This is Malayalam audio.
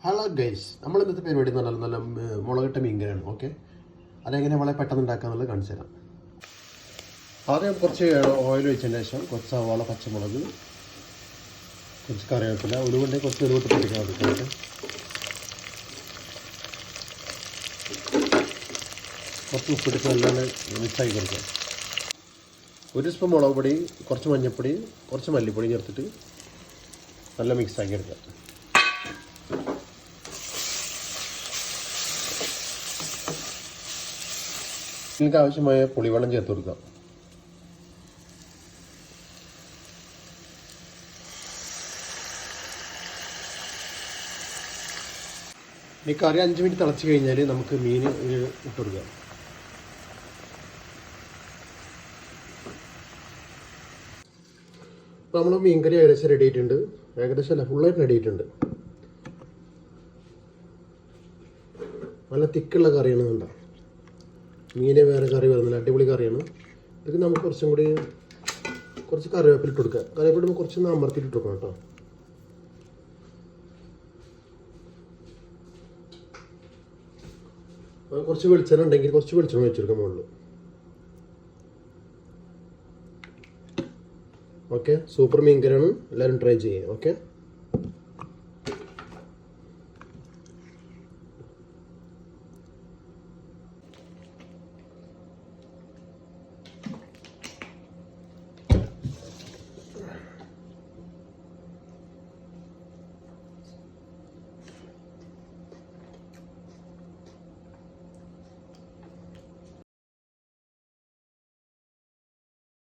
ഹലോ ഗൈസ്, നമ്മൾ ഇന്നത്തെ പരിപാടി എന്ന് പറഞ്ഞാൽ നല്ല മുളകിട്ട മീൻകറിയാണ്. ഓക്കെ, അതെങ്ങനെ നമ്മളെ പെട്ടെന്ന് ഉണ്ടാക്കാന്നുള്ളത് കാണിച്ചു തരാം. ആദ്യം കുറച്ച് ഓയിൽ ഒഴിച്ചതിന് ശേഷം കുറച്ച് സവാള, പച്ചമുളക്, കുറച്ച് കറിവേപ്പില, ഉലുവുണ്ടെങ്കിൽ കുറച്ച് ഉലുവിട്ട് പൊടിക്കാൻ കൊടുക്കുന്നത്, കുറച്ച് ഉപ്പിട്ടിട്ട് നല്ലോണം മിക്സാക്കി കൊടുക്കുക. 1 സ്പൂൺ മുളക് പൊടി, കുറച്ച് മഞ്ഞൾപ്പൊടി, കുറച്ച് മല്ലിപ്പൊടി ചേർത്തിട്ട് നല്ല മിക്സാക്കി എടുക്കുക. ഇതിലേക്ക് ആവശ്യമായ പുളിവെള്ളം ചേർത്ത് കൊടുക്കാം. ഈ കറി 5 മിനിറ്റ് തിളച്ച് കഴിഞ്ഞാൽ നമുക്ക് മീൻ ഇട്ട് കൊടുക്കാം. അപ്പോൾ നമ്മൾ മീൻ കറി ഏകദേശം റെഡി ആയിട്ടുണ്ട്. ഏകദേശം അല്ല, ഫുള്ളായിട്ട് റെഡി ആയിട്ടുണ്ട്. നല്ല തിക്കുള്ള കറിയാണ്. കണ്ട, മീനെ വേറെ കറി വരുന്നില്ല, അടിപൊളി കറിയാണ്. ഇത് നമുക്ക് കുറച്ചും കൂടി കുറച്ച് കറിവേപ്പില ഇട്ട് കൊടുക്കുക. കറിവേപ്പില കുറച്ചൊന്ന് അമർത്തിയിട്ട് ഇട്ട് കൊടുക്കണം കേട്ടോ. കുറച്ച് വെളിച്ചെണ്ണ ഉണ്ടെങ്കിൽ കുറച്ച് വെളിച്ചെണ്ണ വെച്ചെടുക്കാം മുകളിൽ. ഓക്കെ, സൂപ്പർ മീൻ കറിയാണ്, എല്ലാവരും ട്രൈ ചെയ്യാം. ഓക്കെ.